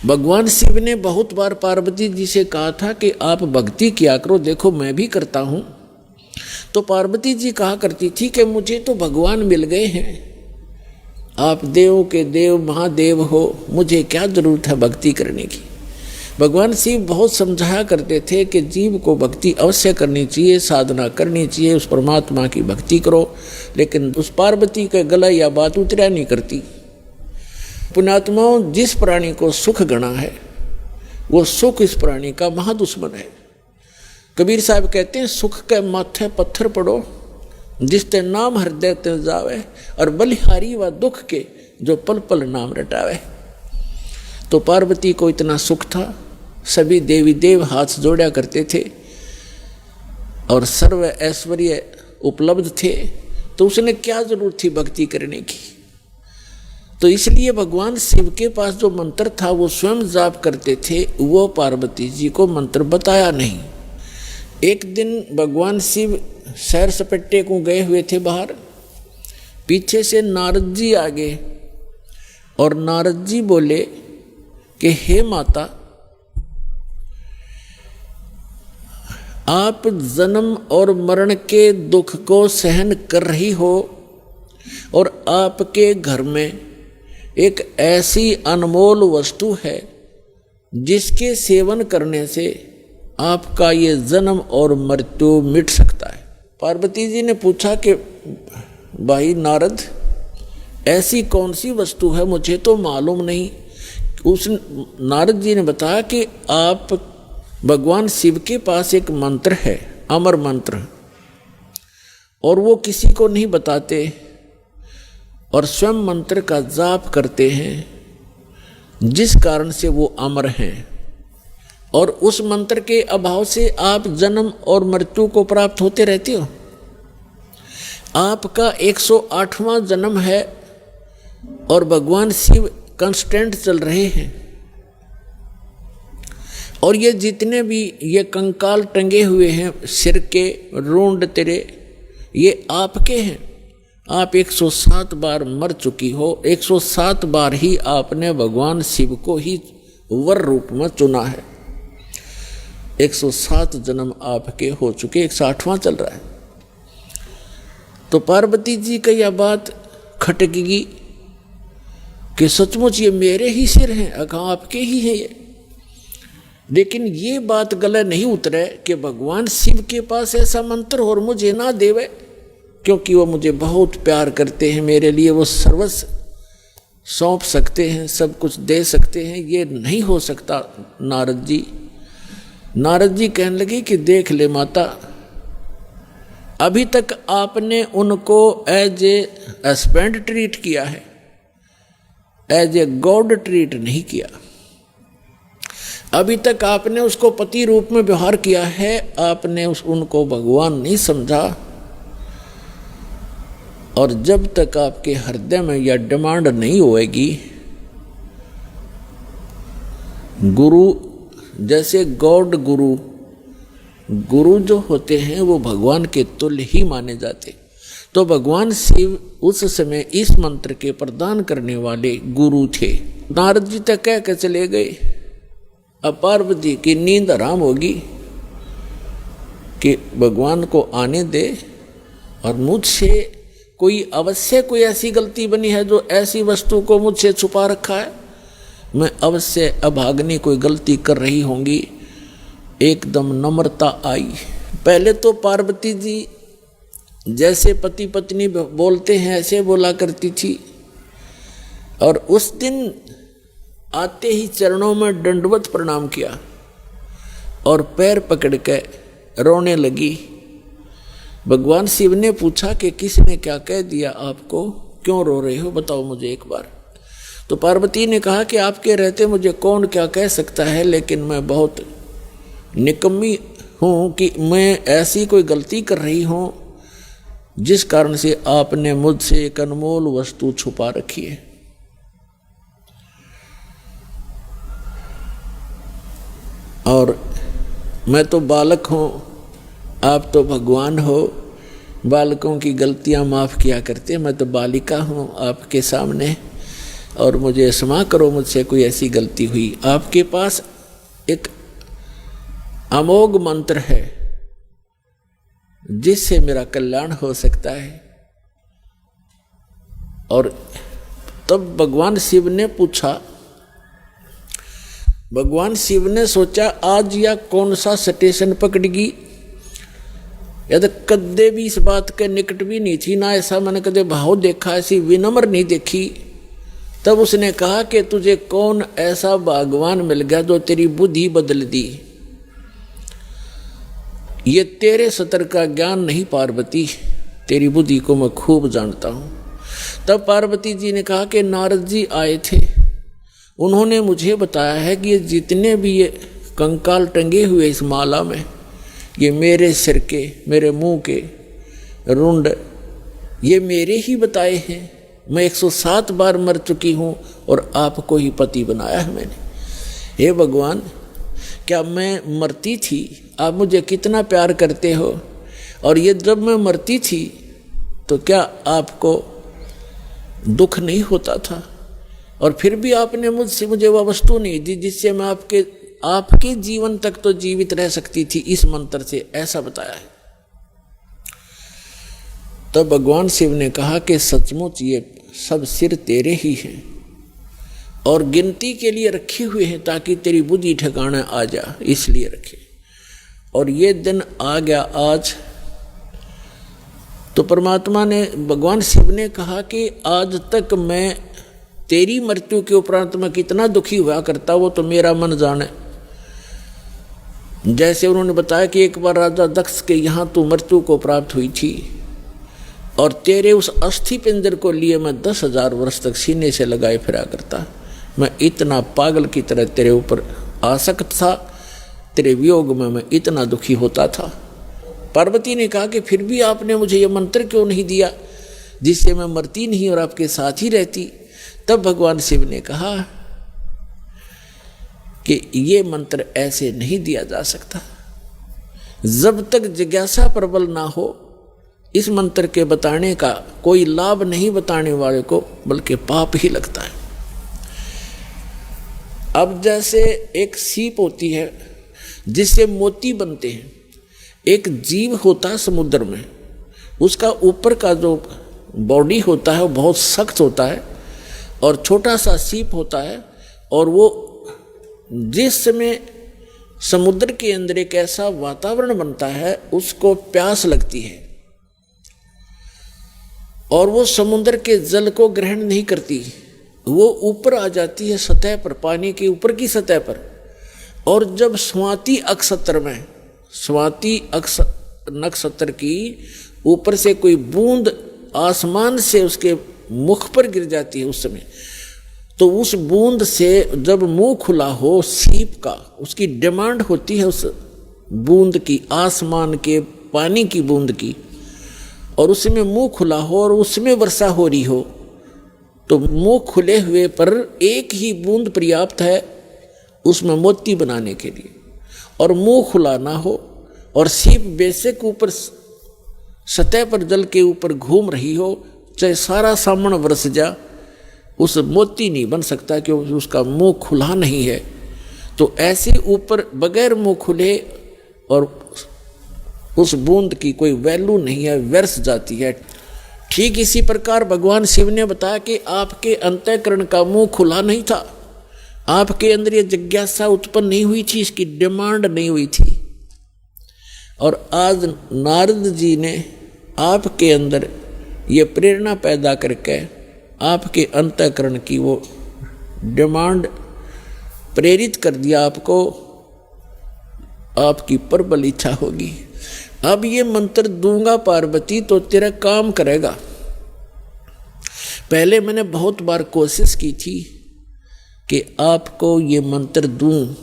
भगवान शिव ने बहुत बार पार्वती जी से कहा था कि आप भक्ति किया करो, देखो मैं भी करता हूँ। तो पार्वती जी कहा करती थी कि मुझे तो भगवान मिल गए हैं, आप देवों के देव महादेव हो, मुझे क्या जरूरत है भक्ति करने की। भगवान शिव बहुत समझाया करते थे कि जीव को भक्ति अवश्य करनी चाहिए, साधना करनी चाहिए, उस परमात्मा की भक्ति करो। लेकिन उस पार्वती के गला या बात उतरा नहीं करती। पुण्यात्माओं, जिस प्राणी को सुख गणा है वो सुख इस प्राणी का महादुश्मन है। कबीर साहब कहते हैं, सुख के माथे पत्थर पड़ो, जिसते नाम हृदय ते जावे, और बलिहारी व दुख के जो पल पल नाम रटावे। तो पार्वती को इतना सुख था, सभी देवी देव हाथ जोड़ा करते थे और सर्व ऐश्वर्य उपलब्ध थे, तो उसने क्या जरूरत थी भक्ति करने की। तो इसलिए भगवान शिव के पास जो मंत्र था वो स्वयं जाप करते थे, वो पार्वती जी को मंत्र बताया नहीं। एक दिन भगवान शिव सैर सपट्टे को गए हुए थे बाहर, पीछे से नारद जी आ गए और नारद जी बोले कि हे माता, आप जन्म और मरण के दुख को सहन कर रही हो और आपके घर में एक ऐसी अनमोल वस्तु है जिसके सेवन करने से आपका ये जन्म और मृत्यु मिट सकता है। पार्वती जी ने पूछा कि भाई नारद, ऐसी कौन सी वस्तु है, मुझे तो मालूम नहीं। उस नारद जी ने बताया कि आप भगवान शिव के पास एक मंत्र है, अमर मंत्र, और वो किसी को नहीं बताते और स्वयं मंत्र का जाप करते हैं, जिस कारण से वो अमर हैं। और उस मंत्र के अभाव से आप जन्म और मृत्यु को प्राप्त होते रहते हो। आपका 108वां जन्म है और भगवान शिव कांस्टेंट चल रहे हैं, और ये जितने भी ये कंकाल टंगे हुए हैं सिर के रूंड तेरे, ये आपके हैं। आप 107 बार मर चुकी हो, 107 बार ही आपने भगवान शिव को ही वर रूप में चुना है। 107 जन्म आपके हो चुके, 108वां चल रहा है। तो पार्वती जी का यह बात खटकेगी कि सचमुच ये मेरे ही सिर हैं, अगर आपके ही हैं ये। लेकिन ये बात गले नहीं उतरे कि भगवान शिव के पास ऐसा मंत्र और मुझे ना देवे, क्योंकि वो मुझे बहुत प्यार करते हैं, मेरे लिए वो सर्वस्व सौंप सकते हैं, सब कुछ दे सकते हैं। ये नहीं हो सकता नारद जी। नारद जी कहने लगे कि देख ले माता, अभी तक आपने उनको एज ए हस्बैंड ट्रीट किया है, एज ए गॉड ट्रीट नहीं किया। अभी तक आपने उसको पति रूप में व्यवहार किया है, आपने उनको भगवान नहीं समझा। और जब तक आपके हृदय में यह डिमांड नहीं होएगी, गुरु जैसे गॉड गुरु जो होते हैं वो भगवान के तुल्य ही माने जाते। तो भगवान शिव उस समय इस मंत्र के प्रदान करने वाले गुरु थे। नारद जी तक कह के चले गए। अब पार्वती की नींद हराम होगी कि भगवान को आने दे, और मुझसे कोई अवश्य कोई ऐसी गलती बनी है जो ऐसी वस्तु को मुझसे छुपा रखा है, मैं अवश्य अभाग्नि कोई गलती कर रही होंगी। एकदम नम्रता आई। पहले तो पार्वती जी जैसे पति पत्नी बोलते हैं ऐसे बोला करती थी, और उस दिन आते ही चरणों में दंडवत प्रणाम किया और पैर पकड़ के रोने लगी। भगवान शिव ने पूछा कि किसने क्या कह दिया आपको, क्यों रो रहे हो, बताओ मुझे एक बार। तो पार्वती ने कहा कि आपके रहते मुझे कौन क्या कह सकता है, लेकिन मैं बहुत निकम्मी हूँ कि मैं ऐसी कोई गलती कर रही हूँ जिस कारण से आपने मुझसे एक अनमोल वस्तु छुपा रखी है। और मैं तो बालक हूँ, आप तो भगवान हो, बालकों की गलतियाँ माफ़ किया करते, मैं तो बालिका हूँ आपके सामने। और मुझे क्षमा करो, मुझसे कोई ऐसी गलती हुई। आपके पास एक अमोघ मंत्र है जिससे मेरा कल्याण हो सकता है। और तब भगवान शिव ने पूछा, भगवान शिव ने सोचा आज या कौन सा स्टेशन पकड़गी, यदि कदे भी इस बात के निकट भी नहीं थी, ना ऐसा मैंने कदे भाव देखा, ऐसी विनम्र नहीं देखी। तब उसने कहा कि तुझे कौन ऐसा भगवान मिल गया जो तेरी बुद्धि बदल दी। ये तेरे सतर का ज्ञान नहीं पार्वती, तेरी बुद्धि को मैं खूब जानता हूं। तब पार्वती जी ने कहा कि नारद जी आए थे, उन्होंने मुझे बताया है कि ये जितने भी ये कंकाल टंगे हुए इस माला में, ये मेरे सिर के, मेरे मुंह के रुंड, ये मेरे ही बताए हैं। मैं 107 बार मर चुकी हूं और आपको ही पति बनाया है मैंने। हे भगवान, क्या मैं मरती थी आप मुझे कितना प्यार करते हो, और ये जब मैं मरती थी तो क्या आपको दुख नहीं होता था, और फिर भी आपने मुझे वह वस्तु नहीं दी जिससे मैं आपके जीवन तक तो जीवित रह सकती थी इस मंत्र से, ऐसा बताया है। तब भगवान शिव ने कहा कि सचमुच ये सब सिर तेरे ही हैं और गिनती के लिए रखे हुए हैं ताकि तेरी बुद्धि ठिकाने आ जा, इसलिए रखे। और ये दिन आ गया आज। तो परमात्मा ने, भगवान शिव ने कहा कि आज तक मैं तेरी मृत्यु के उपरांत मैं कितना दुखी हुआ करता, वो तो मेरा मन जाने। जैसे उन्होंने बताया कि एक बार राजा दक्ष के यहाँ तू मृत्यु को प्राप्त हुई थी और तेरे उस अस्थि पिंजर को लिए मैं 10,000 वर्ष तक सीने से लगाए फिरा करता। मैं इतना पागल की तरह तेरे ऊपर आसक्त था, तेरे वियोग में मैं इतना दुखी होता था। पार्वती ने कहा कि फिर भी आपने मुझे ये मंत्र क्यों नहीं दिया जिससे मैं मरती नहीं और आपके साथ ही रहती। तब भगवान शिव ने कहा कि ये मंत्र ऐसे नहीं दिया जा सकता, जब तक जिज्ञासा प्रबल ना हो इस मंत्र के बताने का कोई लाभ नहीं बताने वाले को, बल्कि पाप ही लगता है। अब जैसे एक सीप होती है जिससे मोती बनते हैं, एक जीव होता है समुद्र में, उसका ऊपर का जो बॉडी होता है वो बहुत सख्त होता है और छोटा सा सीप होता है, और वो जिस समय समुद्र के अंदर एक ऐसा वातावरण बनता है उसको प्यास लगती है और वो समुद्र के जल को ग्रहण नहीं करती, वो ऊपर आ जाती है सतह पर, पानी के ऊपर की सतह पर। और जब स्वाति नक्षत्र की ऊपर से कोई बूंद आसमान से उसके मुख पर गिर जाती है उस समय, तो उस बूंद से जब मुंह खुला हो सीप का, उसकी डिमांड होती है उस बूंद की, आसमान के पानी की बूंद की, और उसमें मुंह खुला हो और उसमें वर्षा हो रही हो, तो मुंह खुले हुए पर एक ही बूंद पर्याप्त है उसमें मोती बनाने के लिए। और मुंह खुला ना हो और सीप बेशक ऊपर सतह पर जल के ऊपर घूम रही हो, चाहे सारा सामन बरस जा, उस मोती नहीं बन सकता क्योंकि उसका मुंह खुला नहीं है। तो ऐसे ऊपर बगैर मुंह खुले और उस बूंद की कोई वैल्यू नहीं है, व्यर्थ जाती है। ठीक इसी प्रकार भगवान शिव ने बताया कि आपके अंतःकरण का मुंह खुला नहीं था, आपके अंदर ये जिज्ञासा उत्पन्न नहीं हुई थी, इसकी डिमांड नहीं हुई थी। और आज नारद जी ने आपके अंदर ये प्रेरणा पैदा करके आपके अंतःकरण की वो डिमांड प्रेरित कर दिया, आपको आपकी प्रबल इच्छा होगी। अब ये मंत्र दूंगा पार्वती तो तेरा काम करेगा। पहले मैंने बहुत बार कोशिश की थी कि आपको ये मंत्र दूं,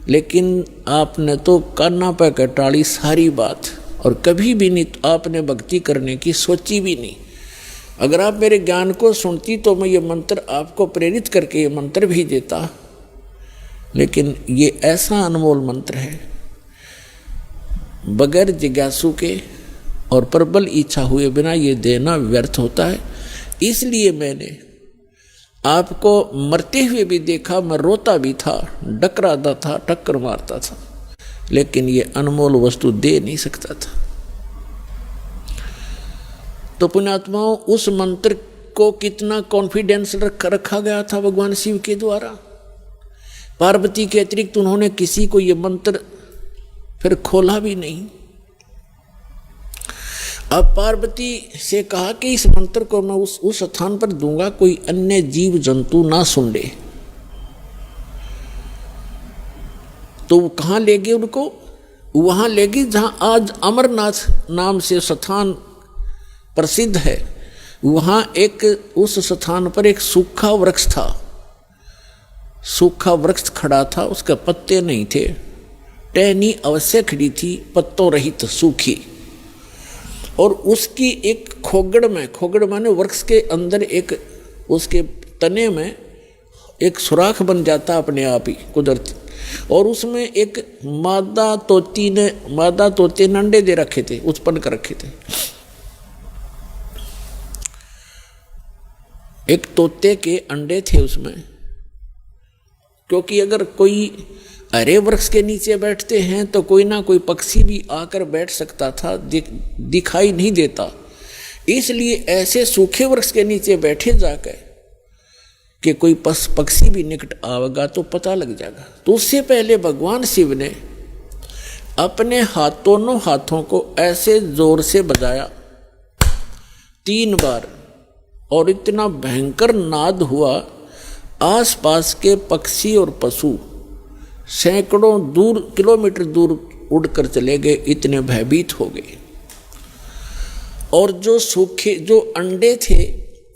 लेकिन आपने तो कान्ना पे कटाड़ी सारी बात, और कभी भी नहीं आपने भक्ति करने की सोची भी नहीं। अगर आप मेरे ज्ञान को सुनती तो मैं ये मंत्र आपको प्रेरित करके ये मंत्र भी देता, लेकिन ये ऐसा अनमोल मंत्र है, बगैर जिज्ञासु के और प्रबल इच्छा हुए बिना ये देना व्यर्थ होता है। इसलिए मैंने आपको मरते हुए भी देखा, मैं रोता भी था, डकराता था, टक्कर मारता था, लेकिन ये अनमोल वस्तु दे नहीं सकता था। तो पुण्यात्माओं, उस मंत्र को कितना कॉन्फिडेंस रखा गया था भगवान शिव के द्वारा। पार्वती के अतिरिक्त उन्होंने किसी को ये मंत्र फिर खोला भी नहीं। अब पार्वती से कहा कि इस मंत्र को मैं उस स्थान पर दूंगा, कोई अन्य जीव जंतु ना सुन ले। तो वो कहाँ ले गए उनको? वहां ले गई जहां आज अमरनाथ नाम से स्थान प्रसिद्ध है। वहां एक उस स्थान पर एक सूखा वृक्ष था, सूखा वृक्ष खड़ा था, उसके पत्ते नहीं थे, टहनी अवश्य खड़ी थी, पत्तों रहित सूखी। और उसकी एक खोगड़ में, खोगड़ माने वृक्ष के अंदर एक उसके तने में एक सुराख बन जाता अपने आप ही कुदरती, और उसमें एक मादा तोते ने अंडे दे रखे थे, उत्पन्न कर रखे थे। एक तोते के अंडे थे उसमें, क्योंकि अगर कोई हरे वृक्ष के नीचे बैठते हैं तो कोई ना कोई पक्षी भी आकर बैठ सकता था, दिखाई नहीं देता, इसलिए ऐसे सूखे वृक्ष के नीचे बैठे जाकर कि कोई पक्षी भी निकट आएगा तो पता लग जाएगा। तो उससे पहले भगवान शिव ने अपने दोनों हाथों को ऐसे जोर से बजाया 3 बार, और इतना भयंकर नाद हुआ, आसपास के पक्षी और पशु सैकड़ों किलोमीटर दूर उड़कर चले गए, इतने भयभीत हो गए। और जो अंडे थे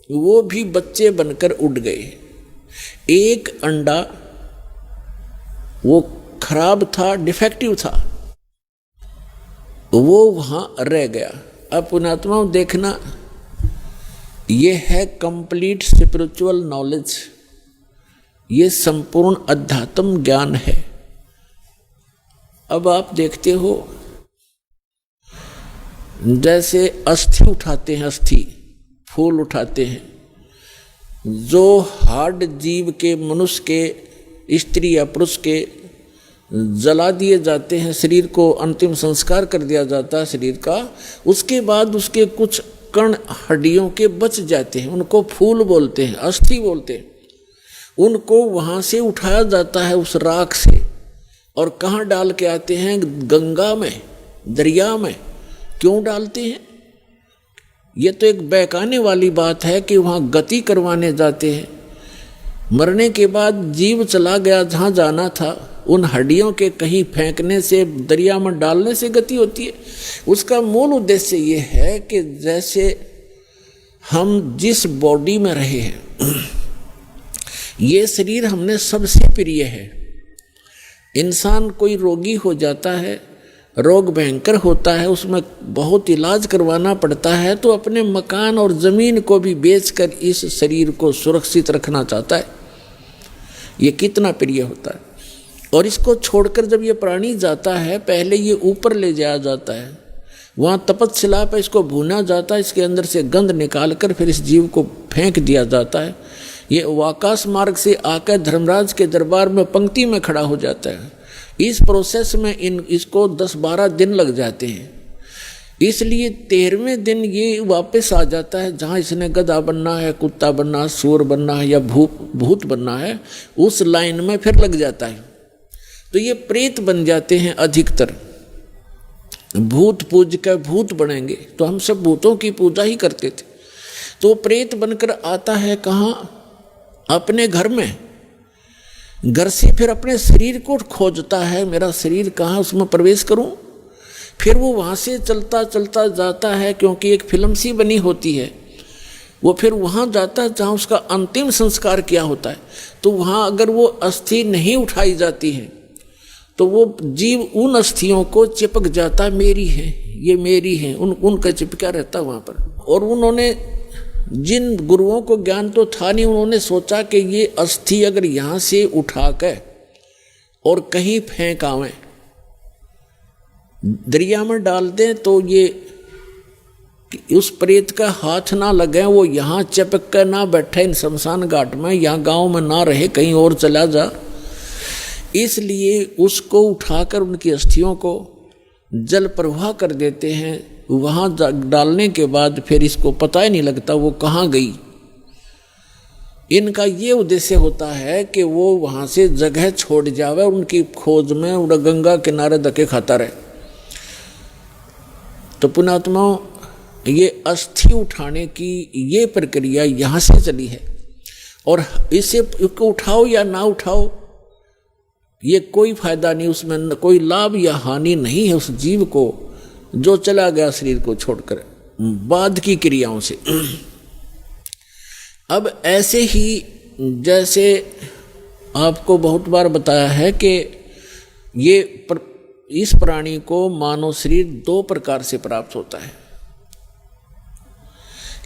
वो भी बच्चे बनकर उड़ गए। एक अंडा वो खराब था, डिफेक्टिव था, वो वहां रह गया। अब पुण्यात्माओं देखना, ये है कंप्लीट स्पिरिचुअल नॉलेज, ये संपूर्ण अध्यात्म ज्ञान है। अब आप देखते हो जैसे अस्थि उठाते हैं, अस्थि फूल उठाते हैं, जो हार्ड जीव के, मनुष्य के, स्त्री या पुरुष के जला दिए जाते हैं, शरीर को अंतिम संस्कार कर दिया जाता है शरीर का, उसके बाद उसके कुछ कण हड्डियों के बच जाते हैं, उनको फूल बोलते हैं, अस्थि बोलते हैं। उनको वहां से उठाया जाता है उस राख से, और कहाँ डाल के आते हैं? गंगा में, दरिया में। क्यों डालते हैं? ये तो एक बहकाने वाली बात है कि वहाँ गति करवाने जाते हैं। मरने के बाद जीव चला गया जहाँ जाना था, उन हड्डियों के कहीं फेंकने से, दरिया में डालने से गति होती है। उसका मूल उद्देश्य ये है कि जैसे हम जिस बॉडी में रहे हैं, ये शरीर हमने सबसे प्रिय है। इंसान कोई रोगी हो जाता है, रोग भयंकर होता है, उसमें बहुत इलाज करवाना पड़ता है, तो अपने मकान और ज़मीन को भी बेचकर इस शरीर को सुरक्षित रखना चाहता है। ये कितना प्रिय होता है। और इसको छोड़कर जब ये प्राणी जाता है, पहले ये ऊपर ले जाया जाता है, वहाँ तपस्शिला पर इसको भूना जाता है, इसके अंदर से गंध निकालकर फिर इस जीव को फेंक दिया जाता है। ये आकाश मार्ग से आकर धर्मराज के दरबार में पंक्ति में खड़ा हो जाता है। इस प्रोसेस में इसको 10-12 दिन लग जाते हैं, इसलिए 13वें दिन ये वापस आ जाता है जहाँ इसने गधा बनना है, कुत्ता बनना है, सूअर बनना है या भूत बनना है, उस लाइन में फिर लग जाता है। तो ये प्रेत बन जाते हैं अधिकतर, भूत पूज कर भूत बनेंगे, तो हम सब भूतों की पूजा ही करते थे। तो प्रेत बनकर आता है कहाँ? अपने घर में। घर से फिर अपने शरीर को खोजता है, मेरा शरीर कहाँ, उसमें प्रवेश करूं। फिर वो वहाँ से चलता चलता जाता है, क्योंकि एक फिल्म सी बनी होती है, वो फिर वहाँ जाता है जहाँ उसका अंतिम संस्कार किया होता है। तो वहाँ अगर वो अस्थि नहीं उठाई जाती है तो वो जीव उन अस्थियों को चिपक जाता, मेरी है, ये मेरी है, उनका चिपका रहता वहाँ पर। और उन्होंने, जिन गुरुओं को ज्ञान तो था नहीं, उन्होंने सोचा कि ये अस्थि अगर यहाँ से उठा कर और कहीं फेंक आवें, दरिया में डाल दें, तो ये कि उस प्रेत का हाथ ना लगे, वो यहाँ चिपक कर ना बैठे इन शमशान घाट में, यहाँ गांव में ना रहे, कहीं और चला जा। इसलिए उसको उठाकर उनकी अस्थियों को जल प्रवाह कर देते हैं। वहाँ डालने के बाद फिर इसको पता ही नहीं लगता वो कहाँ गई। इनका ये उद्देश्य होता है कि वो वहाँ से जगह छोड़ जावे, उनकी खोज में उड़ा गंगा किनारे धक्के खाता रहे। तो पुण्यात्माओं, ये अस्थि उठाने की ये प्रक्रिया यहाँ से चली है। और इसे उठाओ या ना उठाओ, ये कोई फायदा नहीं, उसमें कोई लाभ या हानि नहीं है उस जीव को जो चला गया शरीर को छोड़कर बाद की क्रियाओं से। अब ऐसे ही जैसे आपको बहुत बार बताया है कि इस प्राणी को मानव शरीर दो प्रकार से प्राप्त होता है।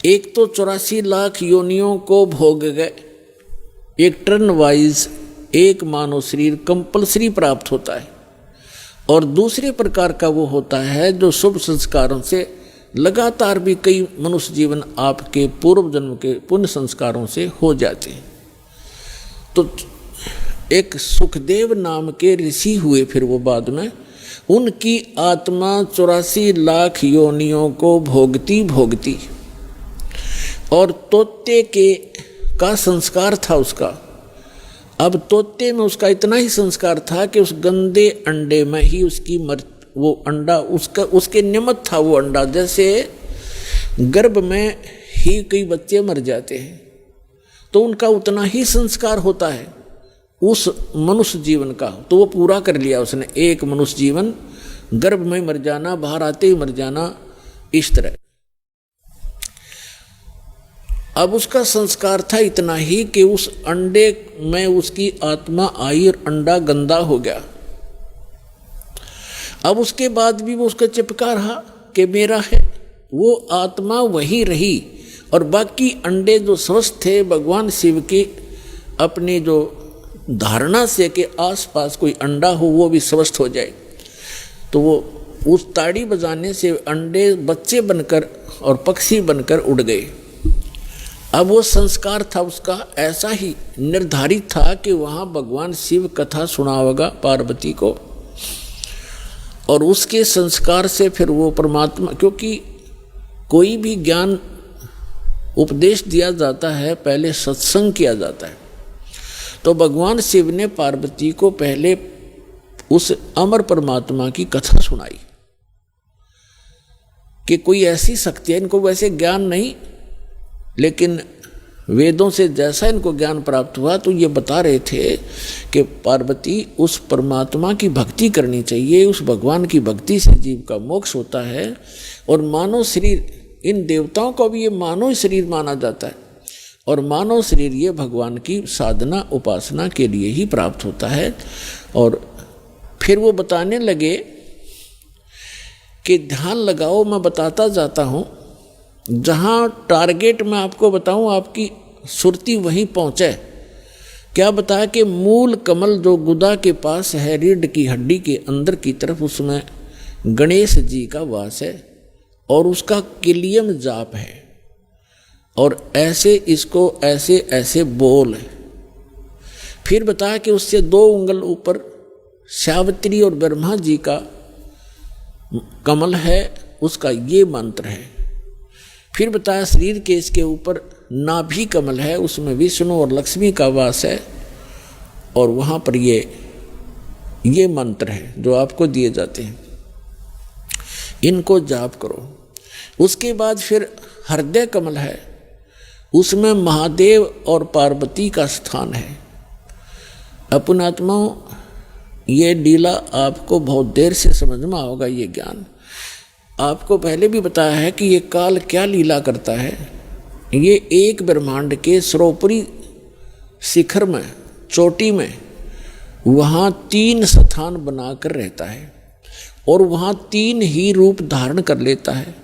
एक तो 84 लाख योनियों को भोग गए, एक टर्न वाइज एक मानव शरीर कंपल्सरी प्राप्त होता है। और दूसरे प्रकार का वो होता है जो शुभ संस्कारों से लगातार भी कई मनुष्य जीवन आपके पूर्व जन्म के पुण्य संस्कारों से हो जाते हैं। तो एक सुखदेव नाम के ऋषि हुए, फिर वो बाद में उनकी आत्मा 84 लाख योनियों को भोगती भोगती, और तोते का संस्कार था उसका। अब तोते में उसका इतना ही संस्कार था कि उस गंदे अंडे में ही उसकी वो अंडा उसके निमित्त था वो अंडा। जैसे गर्भ में ही कई बच्चे मर जाते हैं, तो उनका उतना ही संस्कार होता है उस मनुष्य जीवन का, तो वो पूरा कर लिया उसने। एक मनुष्य जीवन गर्भ में मर जाना, बाहर आते ही मर जाना, इस तरह। अब उसका संस्कार था इतना ही कि उस अंडे में उसकी आत्मा आई और अंडा गंदा हो गया। अब उसके बाद भी वो उसका चिपका रहा कि मेरा है, वो आत्मा वही रही। और बाकी अंडे जो स्वस्थ थे, भगवान शिव की अपनी जो धारणा से कि आसपास कोई अंडा हो वो भी स्वस्थ हो जाए, तो वो उस ताड़ी बजाने से अंडे बच्चे बनकर और पक्षी बनकर उड़ गए। अब वो संस्कार था उसका ऐसा ही निर्धारित था कि वहाँ भगवान शिव कथा सुनावेगा पार्वती को, और उसके संस्कार से फिर वो परमात्मा, क्योंकि कोई भी ज्ञान उपदेश दिया जाता है पहले सत्संग किया जाता है। तो भगवान शिव ने पार्वती को पहले उस अमर परमात्मा की कथा सुनाई कि कोई ऐसी शक्ति है, इनको वैसे ज्ञान नहीं, लेकिन वेदों से जैसा इनको ज्ञान प्राप्त हुआ तो ये बता रहे थे कि पार्वती उस परमात्मा की भक्ति करनी चाहिए, उस भगवान की भक्ति से जीव का मोक्ष होता है। और मानव शरीर, इन देवताओं को भी ये मानव शरीर माना जाता है, और मानव शरीर ये भगवान की साधना उपासना के लिए ही प्राप्त होता है। और फिर वो बताने लगे कि ध्यान लगाओ, मैं बताता जाता हूँ, जहाँ टारगेट मैं आपको बताऊँ आपकी सुरती वहीं पहुँचे। क्या बताया कि मूल कमल जो गुदा के पास है, रीढ़ की हड्डी के अंदर की तरफ, उसमें गणेश जी का वास है और उसका किलियम जाप है। और ऐसे इसको ऐसे ऐसे बोल है। फिर बताया कि उससे 2 उंगल ऊपर सावित्री और ब्रह्मा जी का कमल है, उसका ये मंत्र है। फिर बताया शरीर के इसके ऊपर नाभि कमल है, उसमें विष्णु और लक्ष्मी का वास है, और वहाँ पर ये मंत्र है जो आपको दिए जाते हैं, इनको जाप करो। उसके बाद फिर हृदय कमल है, उसमें महादेव और पार्वती का स्थान है। अपनात्माओं, ये लीला आपको बहुत देर से समझ में आओगा। ये ज्ञान आपको पहले भी बताया है कि ये काल क्या लीला करता है। ये एक ब्रह्मांड के सर्वोपरि शिखर में, चोटी में, वहाँ 3 स्थान बनाकर रहता है, और वहाँ 3 ही रूप धारण कर लेता है,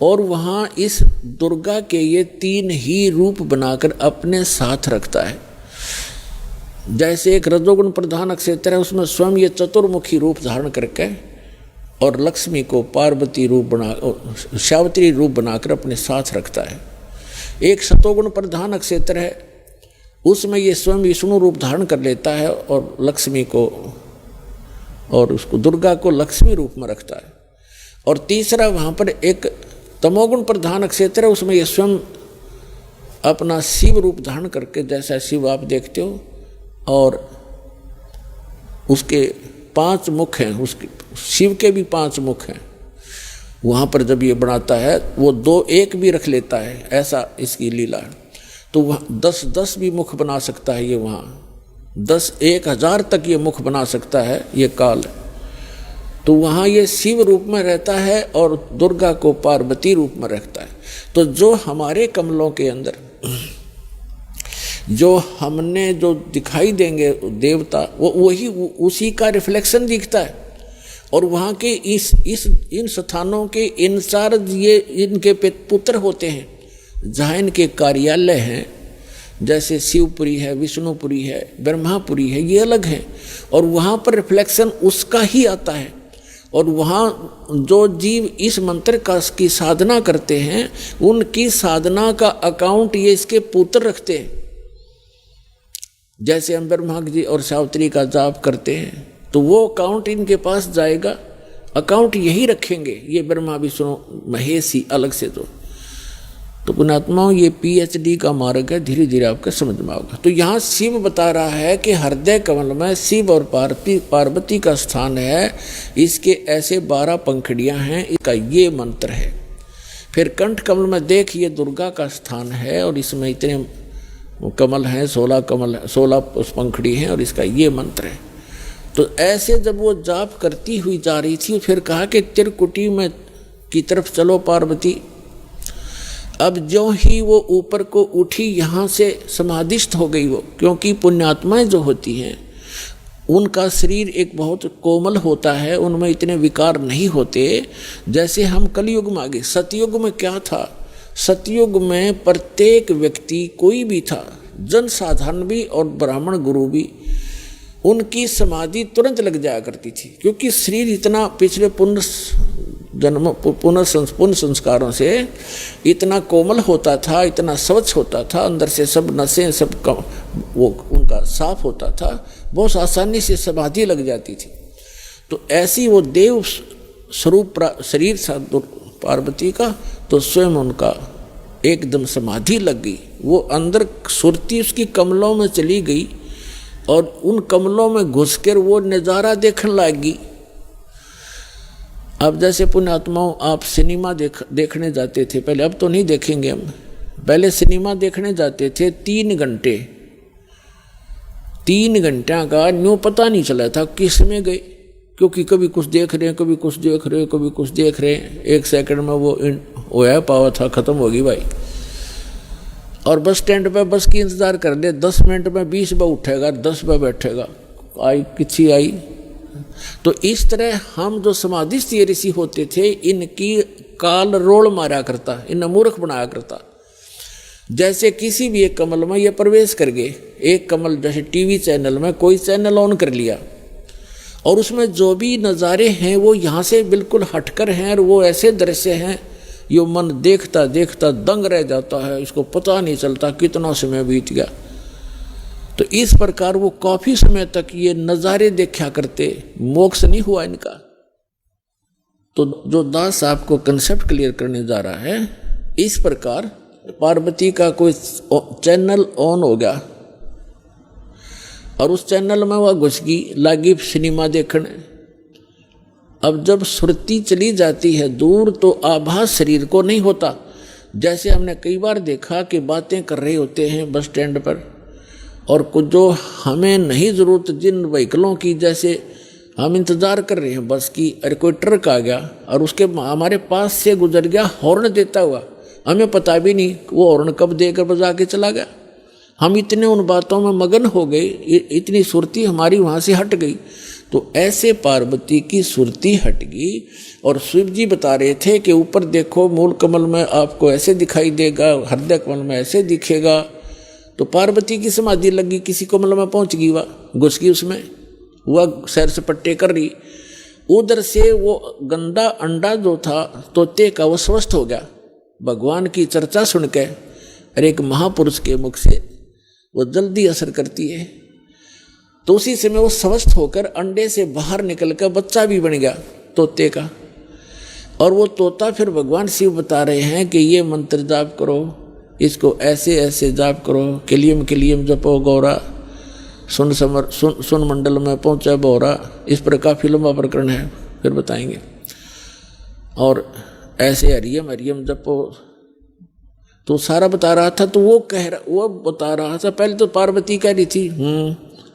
और वहाँ इस दुर्गा के ये 3 ही रूप बनाकर अपने साथ रखता है। जैसे एक रजोगुण प्रधान क्षेत्र है, उसमें स्वयं ये चतुर्मुखी रूप धारण करके और लक्ष्मी को पार्वती रूप बना सावित्री रूप बनाकर अपने साथ रखता है। एक सतोगुण प्रधान क्षेत्र है, उसमें ये स्वयं विष्णु रूप धारण कर लेता है और लक्ष्मी को और उसको दुर्गा को लक्ष्मी रूप में रखता है। और तीसरा वहाँ पर एक तमोगुण प्रधान क्षेत्र है, उसमें ये स्वयं अपना शिव रूप धारण करके, जैसा शिव आप देखते हो, और उसके 5 मुख हैं, उसके शिव के भी 5 मुख हैं। वहाँ पर जब ये बनाता है वो 2-1 भी रख लेता है, ऐसा इसकी लीला है। तो वहाँ 10-10 भी मुख बना सकता है ये, वहाँ 10-1000 तक ये मुख बना सकता है ये काल। तो वहाँ ये शिव रूप में रहता है और दुर्गा को पार्वती रूप में रखता है। तो जो हमारे कमलों के अंदर जो हमने जो दिखाई देंगे देवता, वो वही उसी का रिफ्लेक्शन दिखता है। और वहाँ के इन स्थानों के इंचार्ज ये इनके पुत्र होते हैं, जहाँ इनके कार्यालय हैं, जैसे शिवपुरी है, विष्णुपुरी है, ब्रह्मापुरी है, ये अलग हैं। और वहाँ पर रिफ्लेक्शन उसका ही आता है। और वहाँ जो जीव इस मंत्र की साधना करते हैं, उनकी साधना का अकाउंट ये इसके पुत्र रखते हैं। जैसे हम ब्रह्मा जी और सावित्री का जाप करते हैं, तो वो अकाउंट इनके पास जाएगा, अकाउंट यही रखेंगे ये ब्रह्मा विष्णु महेश ही अलग से। तो पुण्यात्माओं, ये PhD का मार्ग है, धीरे धीरे आपको समझ में आएगा। तो यहाँ शिव बता रहा है कि हृदय कमल में शिव और पार्वती का स्थान है, इसके ऐसे 12 पंखुड़ियाँ हैं, इसका ये मंत्र है। फिर कंठ कमल में देखिए दुर्गा का स्थान है और इसमें इतने कमल हैं, 16 पंखुड़ी हैं और इसका ये मंत्र है। तो ऐसे जब वो जाप करती हुई जा रही थी, फिर कहा कि त्रिकुटी में की तरफ चलो पार्वती। अब जो ही वो ऊपर को उठी, यहाँ से समाधिस्थ हो गई वो, क्योंकि पुण्यात्माएं जो होती हैं उनका शरीर एक बहुत कोमल होता है, उनमें इतने विकार नहीं होते जैसे हम कलयुग में आ गए। सतयुग में क्या था? सतयुग में प्रत्येक व्यक्ति कोई भी था, जन साधारण भी और ब्राह्मण गुरु भी, उनकी समाधि तुरंत लग जाया करती थी, क्योंकि शरीर इतना पिछले पुनः संस्कारों से इतना कोमल होता था, इतना स्वच्छ होता था, अंदर से सब नसें सब वो उनका साफ होता था, बहुत आसानी से समाधि लग जाती थी। तो ऐसी वो देव स्वरूप शरीर था पार्वती का, तो स्वयं उनका एकदम समाधि लग गई। वो अंदर सुरती उसकी कमलों में चली गई और उन कमलों में घुसकर वो नज़ारा देखने लगी। अब जैसे पुण्यात्माओं, आप सिनेमा देखने जाते थे पहले, अब तो नहीं देखेंगे हम, पहले सिनेमा देखने जाते थे 3 घंटे, 3 घंटा का न्यू पता नहीं चला था किस में गए, क्योंकि कभी कुछ देख रहे हैं, कभी कुछ देख रहे हैं, कभी कुछ देख रहे हैं। 1 सेकंड में वो होया पावा था, खत्म होगी भाई। और बस स्टैंड पे बस की इंतजार कर ले, 10 मिनट में 20 पे उठेगा, 10 पे बैठेगा, आई किसी आई। तो इस तरह हम जो समाधिस्थ ऋषि होते थे, इनकी काल रोल मारा करता, इन्हें मूर्ख बनाया करता। जैसे किसी भी एक कमल में ये प्रवेश कर गए, एक कमल जैसे टीवी चैनल में कोई चैनल ऑन कर लिया और उसमें जो भी नज़ारे हैं वो यहाँ से बिल्कुल हटकर हैं, और वो ऐसे दृश्य हैं यो मन देखता देखता दंग रह जाता है, इसको पता नहीं चलता कितना समय बीत गया। तो इस प्रकार वो काफी समय तक ये नज़ारे देखा करते, मोक्ष नहीं हुआ इनका। तो जो दास आपको कंसेप्ट क्लियर करने जा रहा है, इस प्रकार पार्वती का कोई चैनल ऑन हो गया और उस चैनल में वह घुस गई, लागी सिनेमा देखने। अब जब सुरती चली जाती है दूर, तो आभास शरीर को नहीं होता। जैसे हमने कई बार देखा कि बातें कर रहे होते हैं बस स्टैंड पर, और कुछ जो हमें नहीं ज़रूरत जिन व्हीकलों की, जैसे हम इंतज़ार कर रहे हैं बस की, अरे कोई ट्रक आ गया और उसके हमारे पास से गुजर गया हॉर्न देता हुआ, हमें पता भी नहीं वो हॉर्न कब देकर बजा के चला गया। हम इतने उन बातों में मगन हो गए, इतनी सुरती हमारी वहाँ से हट गई। तो ऐसे पार्वती की सुरती हट गई और शिव जी बता रहे थे कि ऊपर देखो मूल कमल में आपको ऐसे दिखाई देगा, हृदय कमल में ऐसे दिखेगा। तो पार्वती की समाधि लगी, किसी कमल में पहुंच गई, वह घुस गई उसमें, वह सैर सपट्टे कर रही। उधर से वो गंदा अंडा जो था तोते का वो स्वस्थ हो गया भगवान की चर्चा सुन के। और एक महापुरुष के मुख से वो जल्दी असर करती है। तो उसी समय वो स्वस्थ होकर अंडे से बाहर निकलकर बच्चा भी बन गया तोते का। और वो तोता फिर भगवान शिव बता रहे हैं कि ये मंत्र जाप करो, इसको ऐसे ऐसे जाप करो, किलियम किलियम जपो गौरा, सुन मंडल में पहुंचा बोरा। इस पर काफी लंबा प्रकरण है, फिर बताएंगे। और ऐसे हरियम हरियम जपो, तो सारा बता रहा था। तो वो बता रहा था, पहले तो पार्वती कह रही थी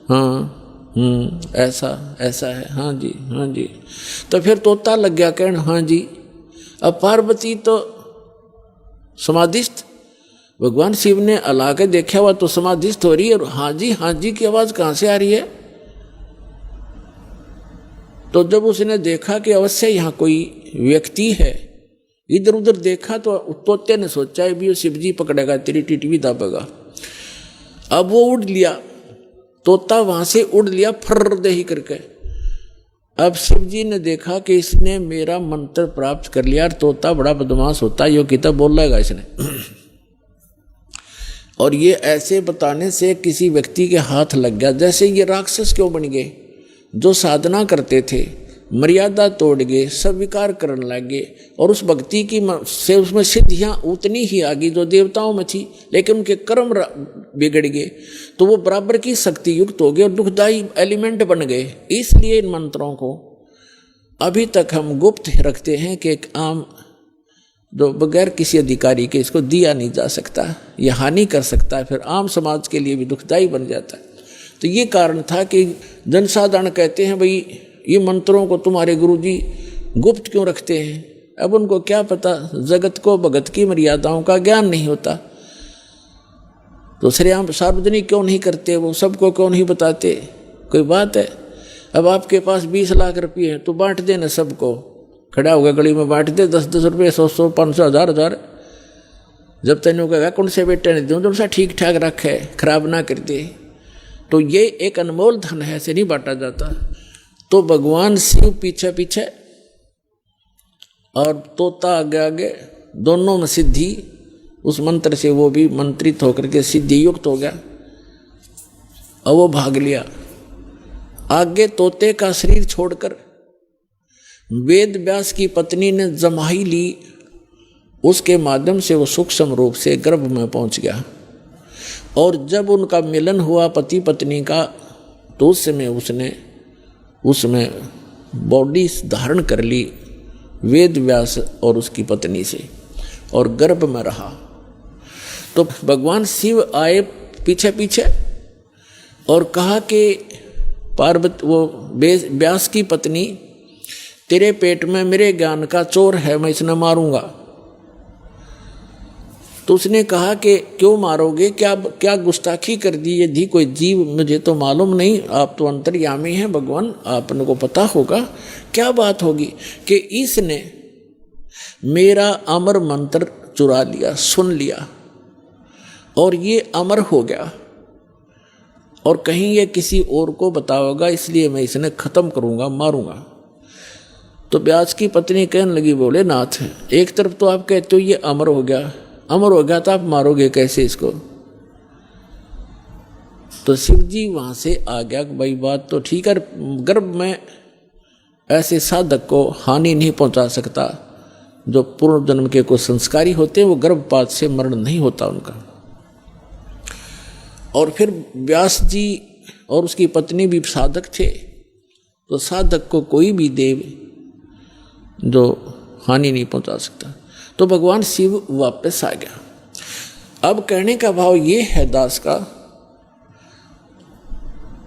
हाँ ऐसा ऐसा है, हाँ जी। तो फिर तोता लग गया कहने हाँ जी। अब पार्वती तो समाधिस्थ, भगवान शिव ने अला के देखा हुआ तो समाधिस्थ हो रही है, और हाँ जी की आवाज कहाँ से आ रही है। तो जब उसने देखा कि अवश्य यहाँ कोई व्यक्ति है, इधर उधर देखा तो तोते ने सोचा है भी वो शिव जी पकड़ेगा, तेरी टिटवी दाबेगा। अब वो उड़ लिया, तोता वहां से उड़ लिया फर्र दही करके। अब शिव जी ने देखा कि इसने मेरा मंत्र प्राप्त कर लिया। तोता बड़ा बदमाश होता है, यो किताब बोल रहेगा इसने। और ये ऐसे बताने से किसी व्यक्ति के हाथ लग गया। जैसे ये राक्षस क्यों बन गए, जो साधना करते थे मर्यादा तोड़ गए, सब विकार करने लगे, और उस भक्ति की से उसमें सिद्धियां उतनी ही आ गई जो देवताओं में थी, लेकिन उनके कर्म बिगड़ गए, तो वो बराबर की शक्ति युक्त हो गए और दुखदायी एलिमेंट बन गए। इसलिए इन मंत्रों को अभी तक हम गुप्त रखते हैं कि एक आम जो बगैर किसी अधिकारी के इसको दिया नहीं जा सकता, यह हानि कर सकता है, फिर आम समाज के लिए भी दुखदायी बन जाता है। तो ये कारण था कि जनसाधारण कहते हैं भाई ये मंत्रों को तुम्हारे गुरुजी गुप्त क्यों रखते हैं। अब उनको क्या पता, जगत को भगत की मर्यादाओं का ज्ञान नहीं होता, तो श्रेयाम सार्वजनिक क्यों नहीं करते, वो सबको क्यों नहीं बताते। कोई बात है, अब आपके पास 20 लाख रुपये हैं तो बांट देना सबको, खड़ा होगा गली में बांट दे 10-10 रुपये, 100-100, 500, 1000-1000। जब तेनों कहेगा कौन से बेटे ने दूँ, जो सा ठीक ठाक रखे, खराब ना कर दे। तो ये एक अनमोल धन है, ऐसे नहीं बांटा जाता। तो भगवान शिव पीछे पीछे और तोता आगे आगे, दोनों में सिद्धि, उस मंत्र से वो भी मंत्रित होकर के सिद्धि युक्त हो गया और वो भाग लिया। आगे तोते का शरीर छोड़कर वेद व्यास की पत्नी ने जमाई ली, उसके माध्यम से वो सूक्ष्म रूप से गर्भ में पहुंच गया। और जब उनका मिलन हुआ पति पत्नी का, तो उस समय उसमें बॉडी धारण कर ली वेद व्यास और उसकी पत्नी से, और गर्भ में रहा। तो भगवान शिव आए पीछे पीछे और कहा कि पार्वती, वो व्यास की पत्नी, तेरे पेट में मेरे ज्ञान का चोर है, मैं इसे मारूंगा। तो उसने कहा कि क्यों मारोगे, क्या गुस्ताखी कर दी, यदि कोई जीव, मुझे तो मालूम नहीं, आप तो अंतर्यामी हैं भगवान, आपने को पता होगा क्या बात होगी कि इसने मेरा अमर मंत्र चुरा लिया, सुन लिया, और ये अमर हो गया, और कहीं ये किसी और को बताओगा, इसलिए मैं इसने खत्म करूंगा, मारूंगा। तो व्यास की पत्नी कहने लगी, बोले नाथ, एक तरफ तो आप कहते हो ये अमर हो गया तो आप मारोगे कैसे इसको। तो शिव जी वहां से आ गया, भाई बात तो ठीक है, गर्भ में ऐसे साधक को हानि नहीं पहुंचा सकता, जो पूर्व जन्म के कुछ संस्कारी होते हैं वो गर्भपात से मरण नहीं होता उनका। और फिर व्यास जी और उसकी पत्नी भी साधक थे, तो साधक को कोई भी देव जो हानि नहीं पहुंचा सकता। तो भगवान शिव वापस आ गया। अब कहने का भाव ये है दास का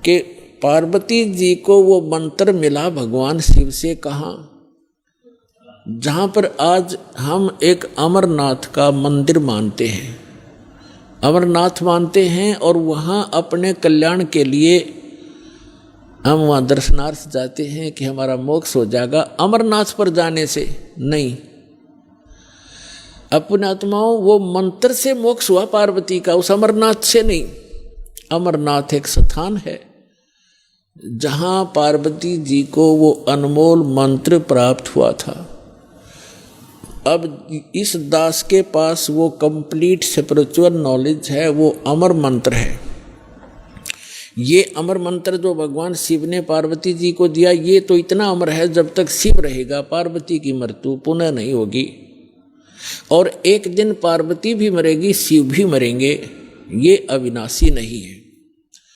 कि पार्वती जी को वो मंत्र मिला भगवान शिव से, कहाँ, जहां पर आज हम एक अमरनाथ का मंदिर मानते हैं, अमरनाथ मानते हैं, और वहां अपने कल्याण के लिए हम वहां दर्शनार्थ जाते हैं कि हमारा मोक्ष हो जाएगा। अमरनाथ पर जाने से नहीं, अपने आत्माओं वो मंत्र से मोक्ष हुआ पार्वती का, उस अमरनाथ से नहीं। अमरनाथ एक स्थान है जहां पार्वती जी को वो अनमोल मंत्र प्राप्त हुआ था। अब इस दास के पास वो कंप्लीट स्पिरिचुअल नॉलेज है, वो अमर मंत्र है। ये अमर मंत्र जो भगवान शिव ने पार्वती जी को दिया, ये तो इतना अमर है, जब तक शिव रहेगा पार्वती की मृत्यु पुनः नहीं होगी। और एक दिन पार्वती भी मरेगी, शिव भी मरेंगे, ये अविनाशी नहीं है।